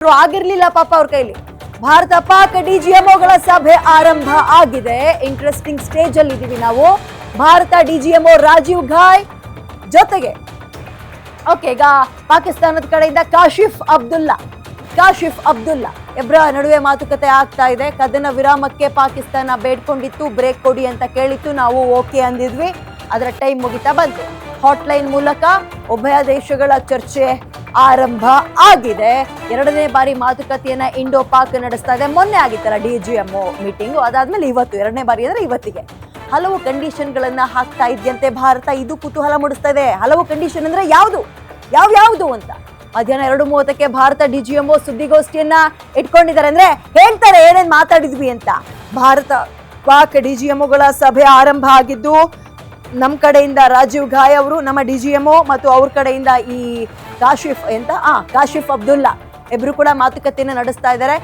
ಆಗಿರ್ಲಿಲ್ಲ ಪಾಪ ಅವ್ರ ಕೈಲಿ. ಭಾರತ ಪಾಕ್ ಡಿಜಿಎಂಒಗಳ ಸಭೆ ಆರಂಭ ಆಗಿದೆ. ಇಂಟ್ರೆಸ್ಟಿಂಗ್ ಸ್ಟೇಜ್ ಅಲ್ಲಿ ಇದೀವಿ ನಾವು. ಭಾರತ ಡಿಜಿಎಂಒ ರಾಜೀವ್ ಘಾಯ್ ಜೊತೆಗೆ ಈಗ ಪಾಕಿಸ್ತಾನದ ಕಡೆಯಿಂದ ಕಾಶಿಫ್ ಅಬ್ದುಲ್ಲಾ ಇಬ್ಬರ ನಡುವೆ ಮಾತುಕತೆ ಆಗ್ತಾ ಇದೆ. ಕದನ ವಿರಾಮಕ್ಕೆ ಪಾಕಿಸ್ತಾನ ಬೇಡ್ಕೊಂಡಿತ್ತು, ಬ್ರೇಕ್ ಕೊಡಿ ಅಂತ ಕೇಳಿತ್ತು, ನಾವು ಓಕೆ ಅಂದಿದ್ವಿ. ಅದರ ಟೈಮ್ ಮುಗಿತಾ ಬಂತು. ಹಾಟ್ಲೈನ್ ಮೂಲಕ ಉಭಯ ದೇಶಗಳ ಚರ್ಚೆ ಆರಂಭ ಆಗಿದೆ. ಎರಡನೇ ಬಾರಿ ಮಾತುಕತೆಯನ್ನ ಇಂಡೋ ಪಾಕ್ ನಡೆಸ್ತಾ ಇದೆ. ಮೊನ್ನೆ ಆಗಿತ್ತಲ್ಲ ಡಿಜಿಎಂಒ ಮೀಟಿಂಗ್, ಅದಾದ್ಮೇಲೆ ಇವತ್ತು ಎರಡನೇ ಬಾರಿ ಅಂದ್ರೆ ಇವತ್ತಿಗೆ ಹಲವು ಕಂಡೀಷನ್ ಗಳನ್ನ ಹಾಕ್ತಾ ಇದೆಯಂತೆ ಭಾರತ. ಇದು ಕುತೂಹಲ ಮೂಡಿಸ್ತಾ ಇದೆ. ಹಲವು ಕಂಡೀಷನ್ ಅಂದ್ರೆ ಯಾವ್ದು ಅಂತ. ಮಧ್ಯಾಹ್ನ 2:30ಕ್ಕೆ ಭಾರತ ಡಿಜಿಎಂಒ ಸುದ್ದಿಗೋಷ್ಠಿಯನ್ನ ಇಟ್ಕೊಂಡಿದ್ದಾರೆ. ಅಂದ್ರೆ ಹೇಳ್ತಾರೆ ಏನೇನ್ ಮಾತಾಡಿದ್ವಿ ಅಂತ. ಭಾರತ ಪಾಕ್ ಡಿಜಿಎಂಒಗಳ ಸಭೆ ಆರಂಭ ಆಗಿದ್ದು, ನಮ್ಮ ಕಡೆಯಿಂದ ರಾಜೀವ್ ಘಾಯ್ ಅವರು ನಮ್ಮ ಡಿಜಿಎಂಒ ಮತ್ತು ಅವ್ರ ಕಡೆಯಿಂದ ಈ ಕಾಶಿಫ್ ಅಬ್ದುಲ್ಲಾ ಇಬ್ರು ಕೂಡ ಮಾತುಕತೆಯನ್ನು ನಡೆಸ್ತಾ ಇದ್ದಾರೆ.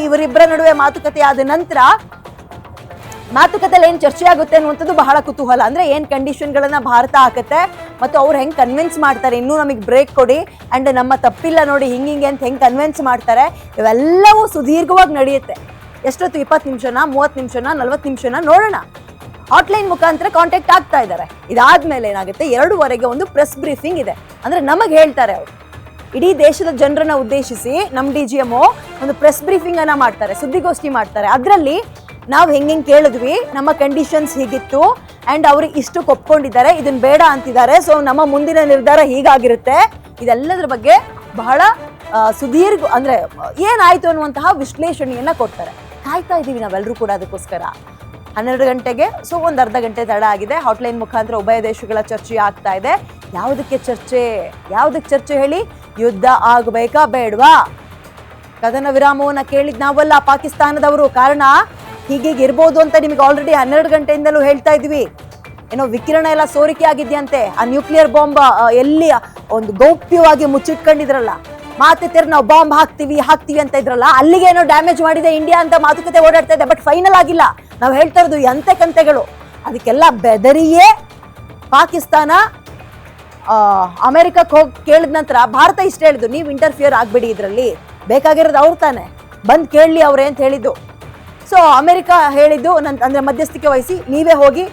ಇವರಿಬ್ಬರ ನಡುವೆ ಮಾತುಕತೆ ಆದ ನಂತರ ಮಾತುಕತೆಯಲ್ಲಿ ಏನ್ ಚರ್ಚೆ ಆಗುತ್ತೆ ಅನ್ನುವಂಥದ್ದು ಬಹಳ ಕುತೂಹಲ. ಅಂದ್ರೆ ಏನ್ ಕಂಡೀಷನ್ ಗಳನ್ನ ಭಾರತ ಹಾಕುತ್ತೆ ಮತ್ತು ಅವ್ರು ಹೆಂಗ್ ಕನ್ವಿನ್ಸ್ ಮಾಡ್ತಾರೆ, ಇನ್ನೂ ನಮಗೆ ಬ್ರೇಕ್ ಕೊಡಿ ಅಂಡ್ ನಮ್ಮ ತಪ್ಪಿಲ್ಲ ನೋಡಿ ಹಿಂಗೆ ಅಂತ ಹೆಂಗ್ ಕನ್ವಿನ್ಸ್ ಮಾಡ್ತಾರೆ, ಇವೆಲ್ಲವೂ ಸುದೀರ್ಘವಾಗಿ ನಡೆಯುತ್ತೆ. ಎಷ್ಟೊತ್ತು 20 ನಿಮಿಷನ, 30 ನಿಮಿಷನ, 40 ನಿಮಿಷನ ನೋಡೋಣ. ಹಾಟ್ಲೈನ್ ಮುಖಾಂತರ ಕಾಂಟ್ಯಾಕ್ಟ್ ಆಗ್ತಾ ಇದ್ದಾರೆ. ಇದಾದ್ಮೇಲೆ ಏನಾಗುತ್ತೆ, 2:15ಗೆ ಒಂದು ಪ್ರೆಸ್ ಬ್ರೀಫಿಂಗ್ ಇದೆ. ಅಂದ್ರೆ ನಮಗೆ ಹೇಳ್ತಾರೆ ಅವರು, ಇಡೀ ದೇಶದ ಜನರನ್ನ ಉದ್ದೇಶಿಸಿ ನಮ್ಮ ಡಿಜಿಎಂಒ ಒಂದು ಪ್ರೆಸ್ ಬ್ರೀಫಿಂಗ್ ಅನ್ನ ಮಾಡ್ತಾರೆ, ಸುದ್ದಿಗೋಷ್ಠಿ ಮಾಡ್ತಾರೆ. ಅದರಲ್ಲಿ ನಾವು ಹೆಂಗೆ ಕೇಳಿದ್ವಿ, ನಮ್ಮ ಕಂಡೀಷನ್ಸ್ ಹೀಗಿತ್ತು ಅಂಡ್ ಅವರು ಇಷ್ಟು ಒಪ್ಕೊಂಡಿದ್ದಾರೆ, ಇದನ್ನ ಬೇಡ ಅಂತಿದ್ದಾರೆ, ಸೊ ನಮ್ಮ ಮುಂದಿನ ನಿರ್ಧಾರ ಹೀಗಾಗಿರುತ್ತೆ. ಇದೆಲ್ಲದರ ಬಗ್ಗೆ ಬಹಳ ಸುದೀರ್ಘ ಅಂದ್ರೆ ಏನಾಯ್ತು ಅನ್ನುವಂತಹ ವಿಶ್ಲೇಷಣೆಯನ್ನ ಕೊಡ್ತಾರೆ. ಕಾಯ್ತಾ ಇದೀವಿ ನಾವೆಲ್ಲರೂ ಕೂಡ ಅದಕ್ಕೋಸ್ಕರ. 12 ಗಂಟೆಗೆ, ಸೊ ಒಂದು ಅರ್ಧ ಗಂಟೆ ತಡ ಆಗಿದೆ. ಹಾಟ್ಲೈನ್ ಮುಖಾಂತರ ಉಭಯ ದೇಶಗಳ ಚರ್ಚೆ ಆಗ್ತಾ ಇದೆ. ಯಾವುದಕ್ಕೆ ಚರ್ಚೆ ಹೇಳಿ? ಯುದ್ಧ ಆಗಬೇಕಾ ಬೇಡವಾ? ಕದನ ವಿರಾಮವನ್ನ ಕೇಳಿದ್ ನಾವಲ್ಲ, ಪಾಕಿಸ್ತಾನದವರು. ಕಾರಣ ಹೀಗೆ ಇರ್ಬೋದು ಅಂತ ನಿಮಗೆ ಆಲ್ರೆಡಿ 12 ಗಂಟೆಯಿಂದಲೂ ಹೇಳ್ತಾ ಇದ್ವಿ. ಏನೋ ವಿಕಿರಣ ಎಲ್ಲ ಸೋರಿಕೆ ಆಗಿದ್ಯಂತೆ. ಆ ನ್ಯೂಕ್ಲಿಯರ್ ಬಾಂಬ್ ಎಲ್ಲಿ ಒಂದು ಗೌಪ್ಯವಾಗಿ ಮುಚ್ಚಿಟ್ಕೊಂಡಿದ್ರಲ್ಲ, ಮಾತೆತ್ತಿರ ನಾವು ಬಾಂಬ್ ಹಾಕ್ತಿವಿ ಅಂತ ಇದ್ರಲ್ಲ, ಅಲ್ಲಿಗೆ ಏನೋ ಡ್ಯಾಮೇಜ್ ಮಾಡಿದೆ ಇಂಡಿಯಾ ಅಂತ ಮಾತುಕತೆ ಓಡಾಡ್ತಾ ಇದೆ. ಬಟ್ ಫೈನಲ್ ಆಗಿಲ್ಲ. ನಾವು ಹೇಳ್ತಾ ಇರೋದು ಎಂತೆ ಕಂತೆಗಳು. ಅದಕ್ಕೆಲ್ಲ ಬೆದರಿಯೇ ಪಾಕಿಸ್ತಾನ ಅಮೆರಿಕಕ್ಕೆ ಹೋಗಿ ಕೇಳಿದ ನಂತರ ಭಾರತ ಇಷ್ಟ ಹೇಳಿದ್ದು, ನೀವು ಇಂಟರ್ಫಿಯರ್ ಆಗ್ಬೇಡಿ, ಇದರಲ್ಲಿ ಬೇಕಾಗಿರೋದು ಅವ್ರು ತಾನೆ, ಬಂದ್ ಕೇಳಲಿ ಅವ್ರೆ ಅಂತ ಹೇಳಿದ್ದು. ಸೊ ಅಮೆರಿಕ ಹೇಳಿದ್ದು ಅಂದ್ರೆ ಮಧ್ಯಸ್ಥಿಕೆ ವಹಿಸಿ ನೀವೇ ಹೋಗಿ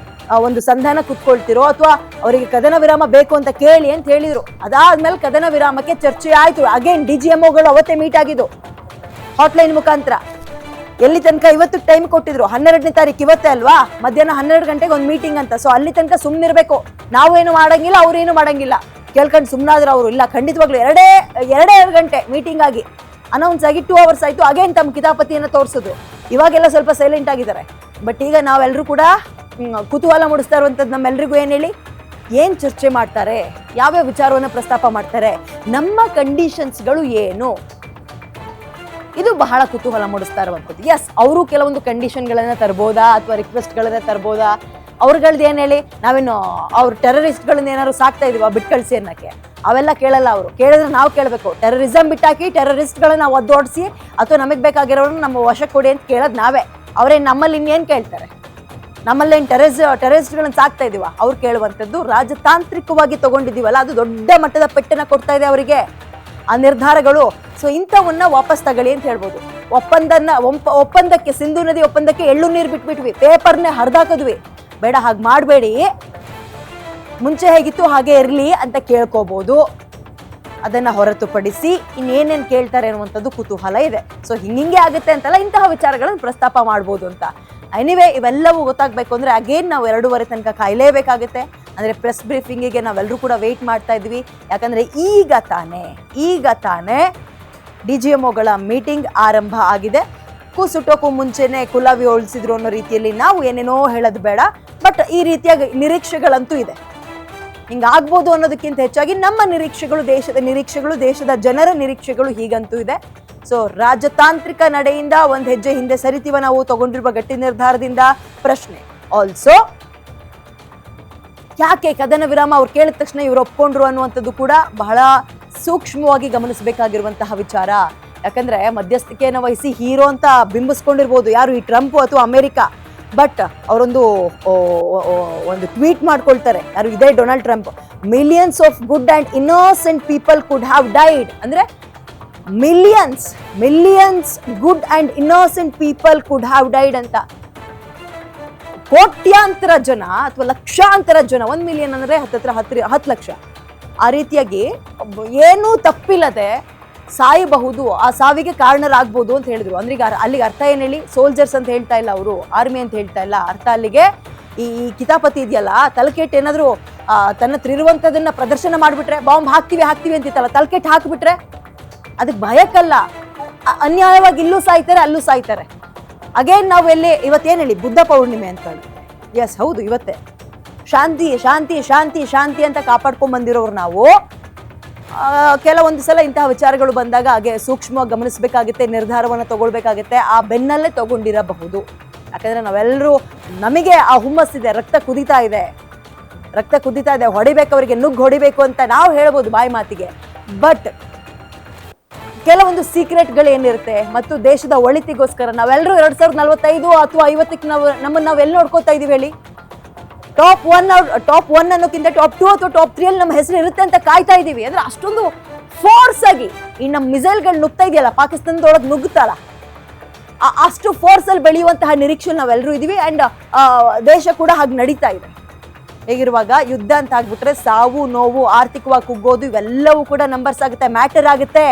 ಒಂದು ಸಂಧಾನ ಕುತ್ಕೊಳ್ತಿರೋ ಅಥವಾ ಅವರಿಗೆ ಕದನ ವಿರಾಮ ಬೇಕು ಅಂತ ಕೇಳಿ ಅಂತ ಹೇಳಿದ್ರು. ಅದಾದ್ಮೇಲೆ ಕದನ ವಿರಾಮಕ್ಕೆ ಚರ್ಚೆ ಆಯ್ತು. ಅಗೇನ್ ಡಿಜಿಎಂಒಗಳು ಅವತ್ತೇ ಮೀಟ್ ಆಗಿದ್ದು ಹಾಟ್ಲೈನ್ ಮುಖಾಂತರ. ಎಲ್ಲಿ ತನಕ ಇವತ್ತು ಟೈಮ್ ಕೊಟ್ಟಿದ್ರು, 12ನೇ ತಾರೀಕು ಇವತ್ತೇ ಅಲ್ವಾ, ಮಧ್ಯಾಹ್ನ 12 ಗಂಟೆಗೆ ಒಂದು ಮೀಟಿಂಗ್ ಅಂತ. ಸೊ ಅಲ್ಲಿ ತನಕ ಸುಮ್ಮನಿರ್ಬೇಕು, ನಾವೇನು ಮಾಡಂಗಿಲ್ಲ, ಅವ್ರೇನು ಮಾಡಂಗಿಲ್ಲ. ಕೇಳ್ಕೊಂಡು ಸುಮ್ಮನಾದ್ರು ಅವರು. ಇಲ್ಲ, ಖಂಡಿತವಾಗ್ಲು ಎರಡೇ ಗಂಟೆ ಮೀಟಿಂಗ್ ಆಗಿ ಅನೌನ್ಸ್ ಆಗಿ 2 ಅವರ್ಸ್ ಆಯ್ತು. ಅಗೇನ್ ತಮ್ಮ ಕಿತಾಪತಿಯನ್ನು ತೋರಿಸೋದು. ಇವಾಗೆಲ್ಲ ಸ್ವಲ್ಪ ಸೈಲೆಂಟ್ ಆಗಿದ್ದಾರೆ. ಬಟ್ ಈಗ ನಾವೆಲ್ಲರೂ ಕೂಡ ಕುತೂಹಲ ಮೂಡಿಸ್ತಾ ಇರುವಂಥದ್ದು ನಮ್ಮೆಲ್ರಿಗೂ ಏನ್ ಹೇಳಿ, ಏನ್ ಚರ್ಚೆ ಮಾಡ್ತಾರೆ, ಯಾವ್ಯಾವ ವಿಚಾರವನ್ನ ಪ್ರಸ್ತಾಪ ಮಾಡ್ತಾರೆ, ನಮ್ಮ ಕಂಡೀಷನ್ಸ್ಗಳು ಏನು, ಇದು ಬಹಳ ಕುತೂಹಲ ಮೂಡಿಸ್ತಾ ಇರುವಂಥದ್ದು. ಎಸ್, ಅವರು ಕೆಲವೊಂದು ಕಂಡೀಷನ್ಗಳನ್ನ ತರ್ಬೋದಾ ಅಥವಾ ರಿಕ್ವೆಸ್ಟ್ಗಳನ್ನ ತರ್ಬೋದಾ? ಅವ್ರಗಳ್ದು ಏನ್ ಹೇಳಿ, ನಾವೇನು ಅವ್ರ ಟೆರರಿಸ್ಟ್ಗಳನ್ನ ಏನಾದ್ರು ಸಾಕ್ತಾ ಇದೀವ ಬಿಟ್ಟು ಕಳಿಸಿ ಅನ್ನಕ್ಕೆ? ಅವೆಲ್ಲ ಕೇಳಲ್ಲ ಅವರು. ಕೇಳಿದ್ರೆ ನಾವು ಕೇಳಬೇಕು. ಟೆರರಿಸಮ್ ಬಿಟ್ಟಾಕಿ ಟೆರರಿಸ್ಟ್ಗಳನ್ನ ಒದ್ದೋಡಿಸಿ ಅಥವಾ ನಮಗೆ ಬೇಕಾಗಿರೋರನ್ನ ನಮ್ಮ ವಶಕ್ಕೆ ಕೊಡಿ ಅಂತ ಕೇಳೋದು ನಾವೇ. ಅವ್ರೇನು ನಮ್ಮಲ್ಲಿ ಇನ್ನೇನು ಕೇಳ್ತಾರೆ? ನಮ್ಮಲ್ಲೇನು ಟೆರರಿಸ್ಟ್ಗಳನ್ನ ಸಾಕ್ತಾ ಇದೀವ? ಅವ್ರು ಕೇಳುವಂಥದ್ದು ರಾಜತಾಂತ್ರಿಕವಾಗಿ ತಗೊಂಡಿದ್ದೀವಲ್ಲ, ಅದು ದೊಡ್ಡ ಮಟ್ಟದ ಪೆಟ್ಟನ್ನ ಕೊಡ್ತಾ ಇದೆ ಅವರಿಗೆ ಆ ನಿರ್ಧಾರಗಳು. ಸೊ ಇಂಥವನ್ನ ವಾಪಸ್ ತಗೊಳ್ಳಿ ಅಂತ ಹೇಳ್ಬೋದು. ಒಪ್ಪಂದಕ್ಕೆ, ಸಿಂಧು ನದಿ ಒಪ್ಪಂದಕ್ಕೆ ಎಳ್ಳು ನೀರು ಬಿಟ್ಬಿಟ್ವಿ, ಪೇಪರ್ನೇ ಹರಿದಾಕಿದ್ವಿ. ಬೇಡ, ಹಾಗೆ ಮಾಡಬೇಡಿ, ಮುಂಚೆ ಹೇಗಿತ್ತು ಹಾಗೆ ಇರಲಿ ಅಂತ ಕೇಳ್ಕೋಬಹುದು. ಅದನ್ನ ಹೊರತುಪಡಿಸಿ ಇನ್ನೇನೇನು ಕೇಳ್ತಾರೆ ಅನ್ನುವಂಥದ್ದು ಕುತೂಹಲ ಇದೆ. ಸೊ ಹಿಂಗೆ ಆಗುತ್ತೆ ಅಂತಲ್ಲ, ಇಂತಹ ವಿಚಾರಗಳನ್ನು ಪ್ರಸ್ತಾಪ ಮಾಡ್ಬೋದು ಅಂತ. ಎನಿವೇ, ಇವೆಲ್ಲವೂ ಗೊತ್ತಾಗಬೇಕು ಅಂದ್ರೆ ಅಗೇನ್ ನಾವು 2:15 ತನಕ ಕಾಯಲೇಬೇಕಾಗುತ್ತೆ. ಅಂದ್ರೆ ಪ್ರೆಸ್ ಬ್ರೀಫಿಂಗಿಗೆ ನಾವೆಲ್ಲರೂ ಕೂಡ ವೇಟ್ ಮಾಡ್ತಾ ಇದ್ವಿ. ಯಾಕಂದ್ರೆ ಈಗ ತಾನೇ ಡಿಜಿಎಂಒಗಳ ಮೀಟಿಂಗ್ ಆರಂಭ ಆಗಿದೆ. ಸುಟ್ಟೋಕ್ಕೂ ಮುಂಚೆನೆ ಕುಲಾವಿ ಹೋಲಿಸಿದ್ರು ಅನ್ನೋ ರೀತಿಯಲ್ಲಿ ನಾವು ಏನೇನೋ ಹೇಳೋದು ಬೇಡ. ಬಟ್ ಈ ರೀತಿಯ ನಿರೀಕ್ಷೆಗಳಂತೂ ಇದೆ. ಹಿಂಗಾಗ್ಬೋದು ಅನ್ನೋದಕ್ಕಿಂತ ಹೆಚ್ಚಾಗಿ ನಮ್ಮ ನಿರೀಕ್ಷೆಗಳು, ದೇಶದ ನಿರೀಕ್ಷೆಗಳು, ದೇಶದ ಜನರ ನಿರೀಕ್ಷೆಗಳು ಹೀಗಂತೂ ಇದೆ. ಸೊ ರಾಜತಾಂತ್ರಿಕ ನಡೆಯಿಂದ ಒಂದು ಹೆಜ್ಜೆ ಹಿಂದೆ ಸರಿತೀವ ನಾವು ತಗೊಂಡಿರುವ ಗಟ್ಟಿ ನಿರ್ಧಾರದಿಂದ. ಪ್ರಶ್ನೆ ಆಲ್ಸೋ, ಯಾಕೆ ಕದನ ವಿರಾಮ ಅವ್ರು ಕೇಳಿದ ತಕ್ಷಣ ಇವ್ರು ಒಪ್ಕೊಂಡ್ರು ಅನ್ನುವಂಥದ್ದು ಕೂಡ ಬಹಳ ಸೂಕ್ಷ್ಮವಾಗಿ ಗಮನಿಸಬೇಕಾಗಿರುವಂತಹ ವಿಚಾರ. ಯಾಕಂದ್ರೆ ಮಧ್ಯಸ್ಥಿಕೆಯನ್ನು ವಹಿಸಿ ಹೀರೋ ಅಂತ ಬಿಂಬಿಸ್ಕೊಂಡಿರ್ಬೋದು ಯಾರು, ಈ ಟ್ರಂಪ್ ಅಥವಾ ಅಮೆರಿಕ. ಬಟ್ ಅವರೊಂದು ಟ್ವೀಟ್ ಮಾಡ್ಕೊಳ್ತಾರೆ ಯಾರು, ಇದೇ Donald Trump. Millions of good and innocent people could have died. ಅಂದ್ರೆ millions good and innocent people could have died ಅಂತ. ಕೋಟ್ಯಾಂತರ ಜನ ಅಥವಾ ಲಕ್ಷಾಂತರ ಜನ, 1 ಮಿಲಿಯನ್ ಅಂದ್ರೆ 10 ಲಕ್ಷ, ಆ ರೀತಿಯಾಗಿ ಏನೂ ತಪ್ಪಿಲ್ಲದೆ ಸಾಯಬಹುದು, ಆ ಸಾವಿಗೆ ಕಾರಣರಾಗ್ಬೋದು ಅಂತ ಹೇಳಿದ್ರು. ಅಂದ್ರೆ ಈಗ ಅಲ್ಲಿಗೆ ಅರ್ಥ ಏನ್ ಹೇಳಿ, ಸೋಲ್ಜರ್ಸ್ ಅಂತ ಹೇಳ್ತಾ ಇಲ್ಲ ಅವರು, ಆರ್ಮಿ ಅಂತ ಹೇಳ್ತಾ ಇಲ್ಲ. ಅರ್ಥ ಅಲ್ಲಿಗೆ ಈ ಕಿತಾಪತಿ ಇದೆಯಲ್ಲ, ತಲಕೆಟ್ ಏನಾದ್ರು ತನ್ನ ಇರುವಂತದನ್ನ ಪ್ರದರ್ಶನ ಮಾಡ್ಬಿಟ್ರೆ, ಬಾಂಬ್ ಹಾಕ್ತಿವಿ ಅಂತಿತ್ತಲ್ಲ, ತಲಕೆಟ್ ಹಾಕ್ಬಿಟ್ರೆ ಅದಕ್ಕೆ ಭಯಕ್ಕಲ್ಲ, ಅನ್ಯಾಯವಾಗಿ ಇಲ್ಲೂ ಸಾಯ್ತಾರೆ ಅಲ್ಲೂ ಸಾಯ್ತಾರೆ. ಅಗೇನ್ ನಾವು ಎಲ್ಲಿ ಇವತ್ತೇನು ಹೇಳಿ, ಬುದ್ಧ ಪೌರ್ಣಿಮೆ ಅಂತ ಹೇಳಿ, ಎಸ್ ಹೌದು ಇವತ್ತೇ ಶಾಂತಿ ಶಾಂತಿ ಶಾಂತಿ ಶಾಂತಿ ಅಂತ ಕಾಪಾಡ್ಕೊಂಡ್ ಬಂದಿರೋರು ನಾವು. ಕೆಲವೊಂದು ಸಲ ಇಂತಹ ವಿಚಾರಗಳು ಬಂದಾಗ ಹಾಗೆ ಸೂಕ್ಷ್ಮವಾಗಿ ಗಮನಿಸಬೇಕಾಗುತ್ತೆ, ನಿರ್ಧಾರವನ್ನು ತಗೊಳ್ಬೇಕಾಗುತ್ತೆ. ಆ ಬೆನ್ನಲ್ಲೇ ತಗೊಂಡಿರಬಹುದು. ಯಾಕಂದ್ರೆ ನಾವೆಲ್ಲರೂ, ನಮಗೆ ಆ ಹುಮ್ಮಸ್ಸಿದೆ, ರಕ್ತ ಕುದಿತಾ ಇದೆ, ಹೊಡಿಬೇಕು, ಅವರಿಗೆ ನುಗ್ಗು ಹೊಡಿಬೇಕು ಅಂತ ನಾವು ಹೇಳ್ಬೋದು ಬಾಯಿ ಮಾತಿಗೆ. ಬಟ್ ಕೆಲವೊಂದು ಸೀಕ್ರೆಟ್ಗಳು ಏನಿರುತ್ತೆ ಮತ್ತು ದೇಶದ ಒಳಿತಿಗೋಸ್ಕರ ನಾವೆಲ್ಲರೂ 2045 ಅಥವಾ 50ಕ್ಕೆ ನಾವು ಎಲ್ಲಿ ನೋಡ್ಕೋತಾ ಇದೀವಿ ಹೇಳಿ? ಟಾಪ್ 1 ಅನ್ನೋಕ್ಕಿಂತ ಟಾಪ್ 2 ಅಥವಾ ಟಾಪ್ 3 ಅಲ್ಲಿ ನಮ್ಮ ಹೆಸರು ಇರುತ್ತೆ ಅಂತ ಕಾಯ್ತಾ ಇದೀವಿ. ಅಂದ್ರೆ ಅಷ್ಟೊಂದು ಫೋರ್ಸ್ ಆಗಿ ಈ ನಮ್ಮ ಮಿಸೈಲ್ಗಳು ನುಗ್ತಾ ಇದೆಯಲ್ಲ, ಪಾಕಿಸ್ತಾನದೊಳಗೆ ನುಗ್ಗುತ್ತಲ್ಲ, ಅಷ್ಟು ಫೋರ್ಸ್ ಅಲ್ಲಿ ಬೆಳೆಯುವಂತಹ ನಿರೀಕ್ಷೆ ನಾವೆಲ್ಲರೂ ಇದೀವಿ. ಅಂಡ್ ದೇಶ ಕೂಡ ಹಾಗೆ ನಡೀತಾ ಇದೆ. ಹೇಗಿರುವಾಗ ಯುದ್ಧ ಅಂತ ಆಗ್ಬಿಟ್ರೆ ಸಾವು ನೋವು, ಆರ್ಥಿಕವಾಗಿ ಕುಗ್ಗೋದು, ಇವೆಲ್ಲವೂ ಕೂಡ ನಂಬರ್ಸ್ ಆಗುತ್ತೆ, ಮ್ಯಾಟರ್ ಆಗುತ್ತೆ.